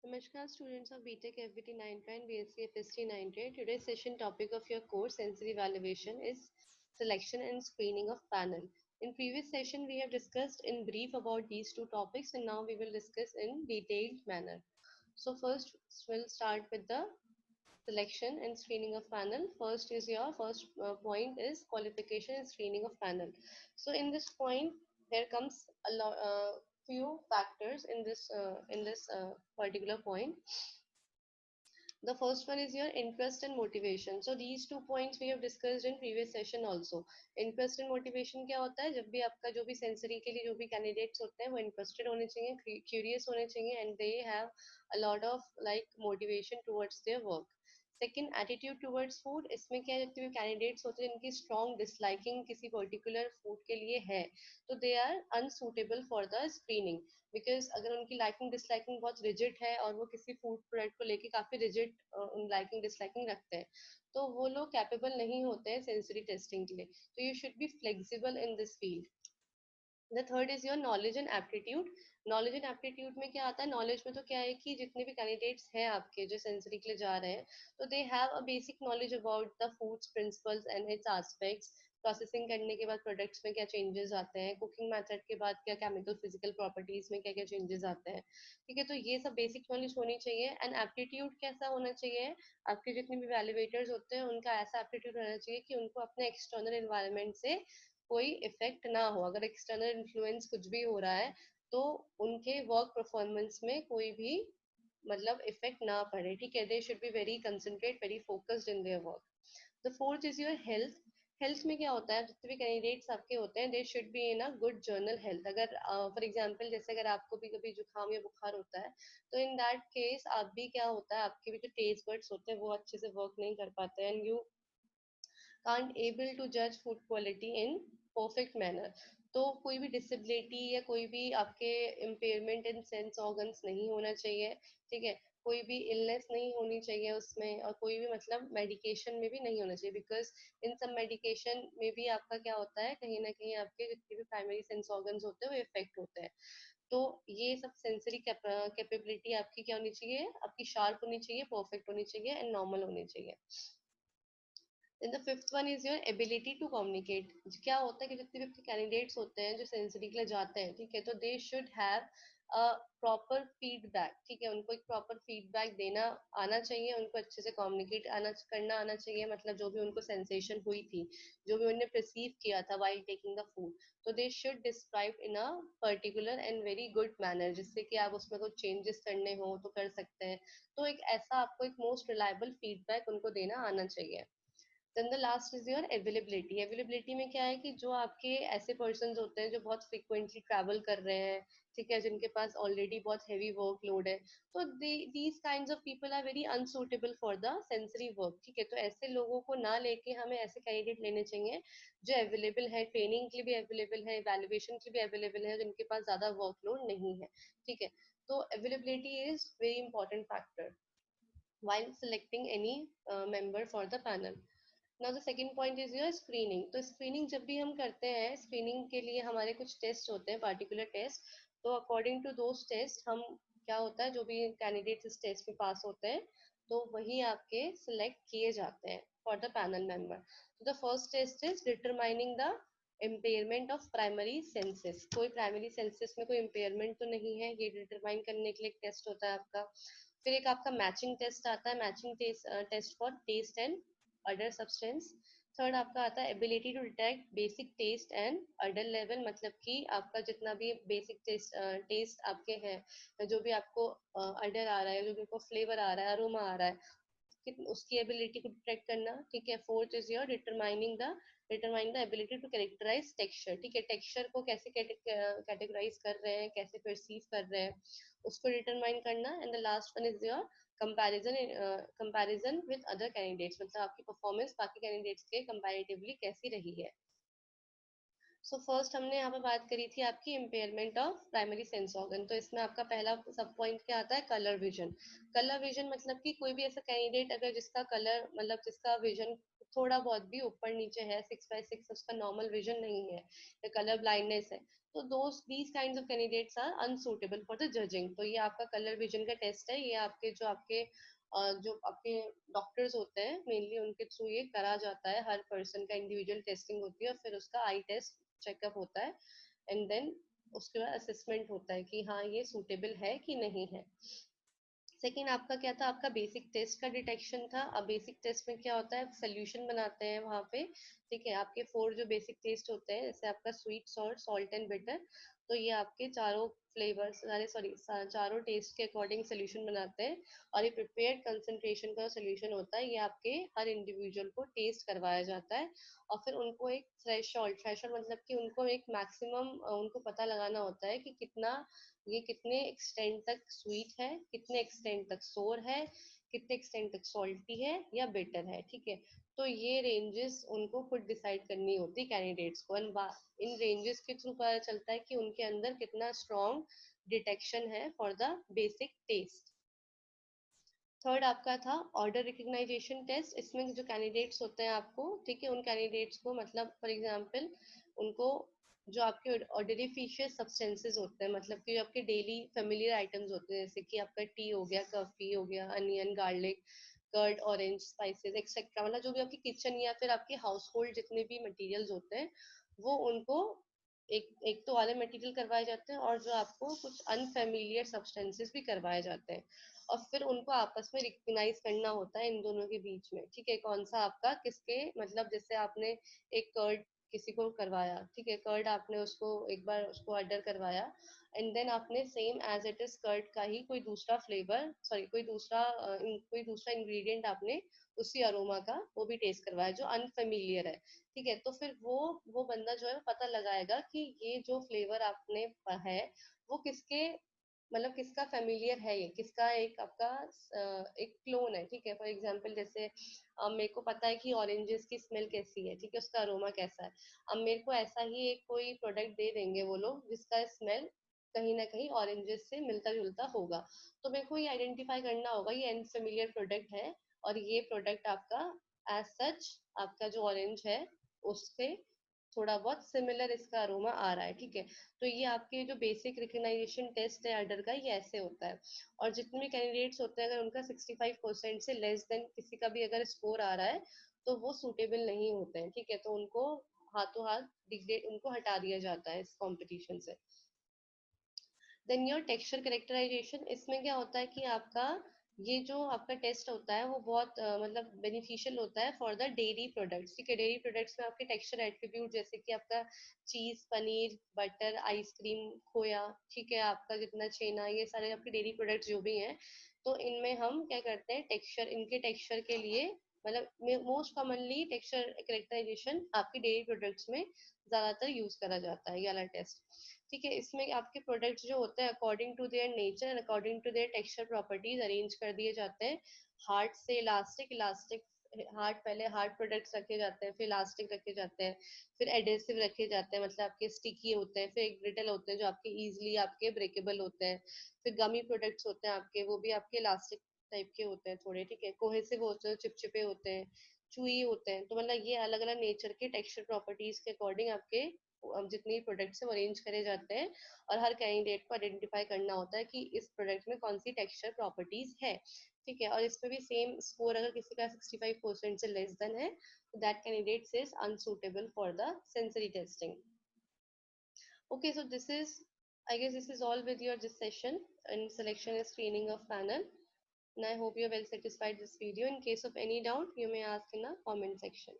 Namaskar students of BTech FBT 9 BSc FST 9. Today's session topic of your course sensory evaluation is selection and screening of panel. In previous session we have discussed in brief about these two topics and now we will discuss in detailed manner. So first we'll start with the selection and screening of panel. First is your first point is qualification and screening of panel. So in this point there comes a lot few factors in this particular point. The first one is your interest and motivation. So these 2 points we have discussed in previous session also. Interest and motivation क्या होता है? जब भी आपका जो भी sensory के लिए जो भी candidates होते हैं वो interested होने चाहिए, curious होने चाहिए and they have a lot of like motivation towards their work. Second attitude towards food, इसमें क्या है, जितने भी कैंडिडेट्स होते हैं जिनकी स्ट्रॉन्ग डिसलाइकिंग किसी पर्टिकुलर फूड के लिए है तो they are unsuitable for the screening, because अगर उनकी लाइकिंग डिसलाइकिंग बहुत रिजिड है और वो किसी फूड प्रोडक्ट को लेके काफी रिजिड लाइकिंग डिसलाइकिंग रखते हैं तो वो लोग कैपेबल नहीं होते हैं सेंसरी टेस्टिंग के लिए. तो you should be flexible in this field. The third is your knowledge and aptitude. Knowledge and aptitude में क्या आता है? नॉलेज में तो क्या है कि जितने भी कैंडिडेट्स हैं आपके जो सेंसरी के लिए जा रहे हैं तो they have a basic knowledge about the foods principles and it's aspects. Processing करने के बाद प्रोडक्ट्स में क्या चेंजेस आते हैं, कुकिंग मेथड के बाद क्या केमिकल फिजिकल प्रॉपर्टीज में क्या क्या चेंजेस आते हैं. ठीक है, तो ये सब बेसिक नॉलेज होनी चाहिए. एंड एप्टीट्यूड कैसा होना चाहिए? आपके जितने भी वैल्यूएटर्स होते हैं उनका ऐसा एप्टीट्यूड होना चाहिए कि उनको अपने एक्सटर्नल एनवायरनमेंट से कोई इफेक्ट ना हो. अगर एक्सटर्नल इन्फ्लुएंस कुछ भी हो रहा है तो उनके वर्क परफॉर्मेंस में कोई भी मतलब इफेक्ट ना पड़े. ठीक है, they should be very concentrate, very focused in their work. The fourth is your health. Health में क्या होता है? जितने भी कैंडिडेट्स आपके होते हैं they should be in a good journal health. अगर फॉर एग्जांपल जैसे अगर आपको भी कभी जुकाम या बुखार होता है तो इन दैट केस आप भी क्या होता है, आपके भी जो टेस्ट बड्स होते हैं वो अच्छे से वर्क नहीं कर पाते हैं and you can't able to judge food quality in perfect manner. तो कोई भी डिसेबिलिटी या कोई भी आपके इम्पेयरमेंट इन सेंस ऑर्गन्स नहीं होना चाहिए. ठीक है, कोई भी इलनेस नहीं होनी चाहिए उसमें और कोई भी मतलब मेडिकेशन में भी नहीं होना चाहिए, बिकॉज इन सब मेडिकेशन में भी आपका क्या होता है, कहीं ना कहीं आपके जितने भी प्राइमरी सेंस ऑर्गन्स होते हैं वो इफेक्ट होते हैं. तो ये सब सेंसरी कैपेबिलिटी आपकी क्या होनी चाहिए? आपकी शार्प होनी चाहिए, परफेक्ट होनी चाहिए एंड नॉर्मल होनी चाहिए. Then the fifth one is your ability to communicate. क्या होता है कि जितने भी कैंडिडेट्स होते हैं जो सेंसरी के लिए जाते हैं, ठीक है, तो they should have a proper feedback. ठीक है, उनको एक प्रॉपर फीडबैक देना आना चाहिए, उनको अच्छे से कम्युनिकेट करना आना चाहिए. मतलब जो भी उनको सेंसेशन हुई थी, जो भी उन्होंने परसीव किया था वाइल टेकिंग द फूड, तो they should describe in a particular and very good manner, जिससे कि आप उसमें कुछ चेंजेस करने हो तो कर सकते हैं. तो एक ऐसा आपको एक मोस्ट रिलायबल फीडबैक उनको देना आना चाहिए. Then the last is your availability. Availability में क्या है कि जो आपके ऐसे पर्सन होते हैं जो बहुत फ्रिक्वेंटली ट्रैवल कर रहे हैं, ठीक है, जिनके पास ऑलरेडी बहुत हैवी वर्कलोड है, तो these kinds of people are very unsuitable for the sensory work. ठीक है, तो ऐसे लोगों को ना लेके हमें ऐसे कैंडिडेट लेने चाहिए जो अवेलेबल है, ट्रेनिंग के लिए भी अवेलेबल है, वैल्यूएशन के लिए भी अवेलेबल है, जिनके पास ज्यादा वर्कलोड नहीं है. ठीक है, तो availability is very important factor while selecting any member for the panel. Now the second point is your screening. तो स्क्रीनिंग जब भी हम करते हैं, स्क्रीनिंग के लिए हमारे कुछ टेस्ट होते हैं, पार्टिकुलर टेस्ट. तो अकॉर्डिंग टू दोज टेस्ट हम क्या होता है, जो भी कैंडिडेट इस टेस्ट में पास होते हैं तो वही आपके सिलेक्ट किए जाते हैं फॉर द पैनल मेंबर. तो the first test is determining the impairment of primary senses. कोई प्राइमरी सेंसेस में कोई इम्पेयरमेंट तो नहीं है, ये डिटरमाइन करने के लिए एक टेस्ट होता है आपका. फिर एक आपका मैचिंग टेस्ट आता है, matching test for taste and odour substance. Third आपका आता है ability to detect basic taste and odour level, मतलब कि आपका जितना भी बेसिक टेस्ट आपके हैं, जो भी आपको अडर आ रहा है, जो भी आपको फ्लेवर आ रहा है, अरोमा आ रहा है, उसकी एबिलिटी को डिटेक्ट करना. ठीक है, fourth is your determining the ability to characterise texture. ठीक है, टेक्सचर को कैसे कैटेगराइज कर रहे हैं, कैसे परसीव कर रहे हैं, उसको डिटरमाइन करना. And the last one is your comparison with other candidates, मतलब आपकी परफॉर्मेंस बाकी कैंडिडेट्स के कंपैरेटिवली कैसी रही है. सो फर्स्ट हमने यहाँ पे बात करी थी आपकी impairment of primary sense organ. तो इसमें आपका पहला सब पॉइंट क्या आता है? Colour vision. कलर विजन मतलब कि कोई भी ऐसा कैंडिडेट अगर जिसका कलर मतलब जिसका विजन थोड़ा बहुत भी ऊपर नीचे है, 6/6 उसका नॉर्मल विजन नहीं है या कलर ब्लाइंडनेस है, तो those these kinds of candidates are unsuitable for the judging. तो ये आपका कलर विजन का टेस्ट है, ये आपके जो आपके डॉक्टर्स होते हैं मेनली उनके थ्रू ये करा जाता है, हर पर्सन का इंडिविजुअल टेस्टिंग होती है और फिर उसका आई टेस्ट चेकअप होता है, एंड देन उसके बाद असेसमेंट होता है कि हाँ ये सूटेबल है कि नहीं है। सेकेंड आपका क्या था, आपका बेसिक टेस्ट का डिटेक्शन था। अब बेसिक टेस्ट में क्या होता है, सोल्यूशन बनाते हैं वहाँ पे, ठीक है। आपके 4 जो बेसिक टेस्ट होते हैं, जैसे आपका sweet, salt, salt and bitter, तो ये आपके चारों फ्लेवर्स, अरे सॉरी, चारों टेस्ट के अकॉर्डिंग सोल्यूशन बनाते हैं। और ये प्रिपेयर्ड कंसंट्रेशन का सोल्यूशन होता है, ये आपके हर इंडिविजुअल को टेस्ट करवाया जाता है और फिर उनको एक थ्रेशोल्ड मतलब कि उनको एक मैक्सिमम उनको पता लगाना होता है कि ये कितने एक्सटेंड तक स्वीट है, कितने एक्सटेंड तक सोर है, कितने एक्सटेंड तक सॉल्टी है या बिटर है, ठीक है। तो ये रेंजेस उनको खुद डिसाइड करनी होती कैंडिडेट्स को, इन रेंजेस के थ्रू पता चलता है कि उनके अंदर कितना स्ट्रॉन्ग डिटेक्शन है for the basic test. Third आपका था ऑर्डर रिकग्नाइजेशन टेस्ट। इसमें जो कैंडिडेट्स होते हैं आपको, ठीक है, उन कैंडिडेट्स को मतलब फॉर एग्जांपल उनको जो आपके ऑर्डरिफिशियस सब्सटेंसेस होते हैं, मतलब कि जो आपके डेली फेमिलियर आइटम्स होते हैं, जैसे कि आपका टी हो गया, कॉफी हो गया, onion, garlic, curd, orange spices etcetera, मतलब जो भी आपकी किचन या फिर आपके हाउस होल्ड जितने भी मटेरियल्स होते हैं, वो उनको एक तो वाले मटेरियल करवाए जाते हैं और जो आपको कुछ अनफेमिलियर सब्सटेंसेस भी करवाए जाते हैं, और फिर उनको आपस में रिकग्नाइज करना होता है इन दोनों के बीच में, ठीक है, कौन सा आपका किसके, मतलब जैसे आपने एक कर्ड किसी को करवाया, ठीक है, कर्ड आपने उसको एक बार उसको ऑर्डर करवाया, एंड देन आपने same as it is curd का ही कोई दूसरा फ्लेवर, सॉरी कोई दूसरा इंग्रेडिएंट आपने उसी अरोमा का वो भी टेस्ट करवाया जो अनफेमिलियर है, ठीक है। तो फिर वो बंदा जो है पता लगाएगा कि ये जो फ्लेवर आपने है वो किसके, मतलब किसका फेमिलियर है, ये किसका एक आपका एक क्लोन है, ठीक है। फॉर एग्जांपल जैसे मेरे को पता है कि ऑरेंजेस की स्मेल कैसी है, ठीक है, उसका अरोमा कैसा है। अब मेरे को ऐसा ही एक कोई प्रोडक्ट दे देंगे वो लोग जिसका स्मेल कहीं ना कहीं ऑरेंजेस से मिलता जुलता होगा, तो मेरे को ये आइडेंटिफाई करना होगा ये अनफेमिलियर प्रोडक्ट है और ये प्रोडक्ट आपका एज सच आपका जो ऑरेंज है उससे थोड़ा बहुत सिमिलर इसका अरोमा आ रहा है, ठीक है। तो ये आपके जो बेसिक रिकग्नाइजेशन टेस्ट है अडर का, ये ऐसे होता है। और जितने भी कैंडिडेट्स होते हैं अगर उनका 65% से लेस देन किसी का भी अगर स्कोर आ रहा है तो वो सूटेबल नहीं होते हैं, ठीक है, तो उनको हाथों हाथ डिग्रेड उनको हटा दिया जाता है इस कंपटीशन से। देन योर टेक्सचर कैरेक्टराइजेशन, इसमें क्या होता है कि आपका ये जो आपका टेस्ट होता है वो बहुत मतलब बेनिफिशियल होता है फॉर द डेयरी प्रोडक्ट्स, ठीक है। डेयरी प्रोडक्ट्स में आपके टेक्सचर एट्रीब्यूट जैसे कि आपका चीज, पनीर, बटर, आइसक्रीम, खोया, ठीक है, आपका जितना छेना, ये सारे आपके डेयरी प्रोडक्ट्स जो भी हैं, तो इनमें हम क्या करते हैं, टेक्सचर, इनके टेक्सचर के लिए मतलब मोस्ट कॉमनली टेक्सचर कैरेक्टराइजेशन आपके डेयरी प्रोडक्ट्स में ज्यादातर यूज करा जाता है ये वाला टेस्ट, ठीक है। इसमें आपके प्रोडक्ट्स जो होते हैं according to their nature and according to their texture properties arrange कर दिए जाते हैं, हार्ड से इलास्टिक, इलास्टिक हार्ड, पहले हार्ड प्रोडक्ट्स रखे जाते हैं, फिर इलास्टिक रखे जाते हैं, फिर एडेसिव रखे जाते हैं, मतलब आपके स्टिकी होते हैं, फिर ब्रिटल होते हैं जो आपके इजिली आपके ब्रेकेबल होते हैं, फिर गमी प्रोडक्ट्स होते हैं आपके, वो भी आपके इलास्टिक टाइप के होते हैं थोड़े, ठीक है, कोहेसिव होते हैं, चिपचिपे होते हैं, चुई होते हैं। तो मतलब ये अलग अलग नेचर के टेक्सचर प्रॉपर्टीज के अकॉर्डिंग आपके जितनी प्रोडक्ट्स है अरेंज करे जाते हैं, और हर कैंडिडेट को आइडेंटिफाई करना होता है कि इस प्रोडक्ट में कौन सी टेक्सचर प्रॉपर्टीज है, ठीक है। और इसमें भी सेम स्कोर अगर किसी का 65% से लेस देन है तो that candidate is unsuitable for the sensory testing. Okay, so this is, I guess this is all with your this session and selection and screening of panel. And I hope you're well satisfied this video. In case of any doubt, you may ask in the comment section.